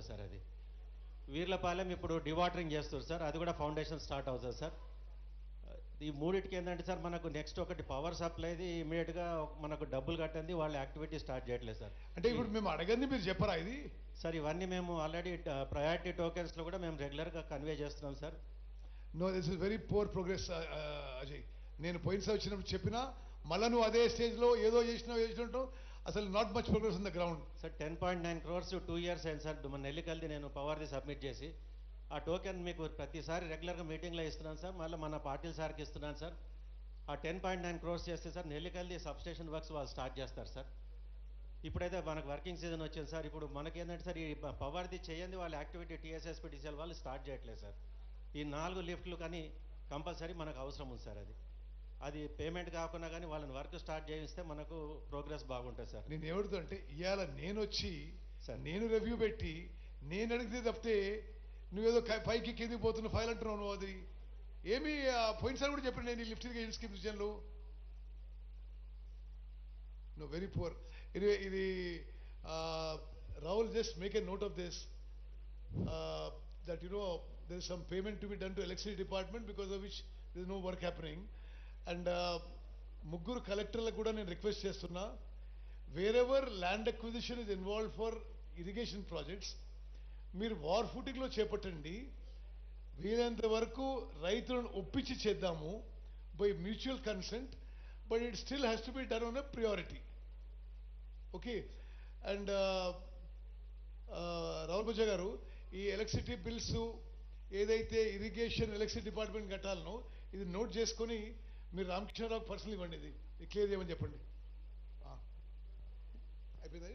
Sir. అది వీర్లపాలెం ఇప్పుడు dewatering చేస్తారు సార్, అది కూడా ఫౌండేషన్ స్టార్ట్ అవుతుంది సార్. ఈ మూడింటికి ఏంటంటే సార్ మనకు నెక్స్ట్ ఒకటి పవర్ సప్లైది ఇమీడియట్గా మనకు డబ్బులు కట్టండి, వాళ్ళు యాక్టివిటీ స్టార్ట్ చేయట్లేదు సార్. అంటే ఇప్పుడు మేము అడగంది మీరు చెప్పరా ఇది సార్ ఇవన్నీ మేము ఆల్రెడీ ప్రయారిటీ టోకెన్స్లో కూడా మేము రెగ్యులర్గా కన్వే చేస్తున్నాం sir. No this is very poor progress Ajay. నేను పోయినసారి వచ్చినప్పుడు చెప్పినా మళ్ళీ నువ్వు అదే స్టేజ్లో ఏదో చేసినట్టు అసలు not much progress in the ground. Sir 10.9 crores 2 years అయింది సార్ మన నెల్లికల్ది నేను పవర్ది సబ్మిట్ చేసి. ఆ టోకెన్ మీకు ప్రతిసారి రెగ్యులర్గా మీటింగ్లో ఇస్తున్నాను సార్, మళ్ళీ మన పాటిల్ సార్కి ఇస్తున్నాను సార్. ఆ 10.9 crores చేస్తే సార్ నెల్లికల్ది సబ్స్టేషన్ వర్క్స్ వాళ్ళు స్టార్ట్ చేస్తారు సార్. ఇప్పుడైతే మనకు వర్కింగ్ సీజన్ వచ్చింది సార్. ఇప్పుడు మనకేంటంటే సార్ ఈ పవర్ది చేయండి వాళ్ళ యాక్టివిటీ టీఎస్ఎస్పీటీసీఎల్ వాళ్ళు స్టార్ట్ చేయట్లేదు సార్. ఈ 4 లిఫ్ట్లు కానీ కంపల్సరీ మనకు అవసరం ఉంది సార్. అది పేమెంట్ కాకుండా కానీ వాళ్ళని వర్క్ స్టార్ట్ చేయిస్తే మనకు ప్రోగ్రెస్ బాగుంటుంది సార్. నేను ఎవరితో అంటే ఇవాళ నేను వచ్చి సార్ నేను రివ్యూ పెట్టి నేను అడిగితే తప్పితే నువ్వేదో పైకి కిందికి పోతున్న ఫైల్ అంటున్నావు. నువ్వు అది ఏమి పోయినసారి కూడా చెప్పండి నేను లిఫ్ట్ ఇరిగేషన్ స్కీమ్ విషయంలో. No very poor. ఇది Rahul just make a note of this that you know there is some payment to be done to electricity department because of which there is no work happening. And ముగ్గురు కలెక్టర్లకు కూడా నేను request చేస్తున్నా, wherever land acquisition is involve for irrigation projects మీరు war ఫుటింగ్లో చేపట్టండి. వీలైనంత వరకు రైతులను ఒప్పించి చేద్దాము by mutual consent, but it still has to be done on a priority. Okay. And Rahul బజా గారు, ఈ ఎలక్ట్రిసిటీ బిల్స్ ఏదైతే ఇరిగేషన్ ఎలక్ట్రిసిటీ డిపార్ట్మెంట్ కట్టాలనో ఇది నోట్ చేసుకొని మీరు రామకృష్ణరావు పర్సనల్ ఇవ్వండి, ఇది క్లియర్ చేయమని చెప్పండి. అయిపోయింది.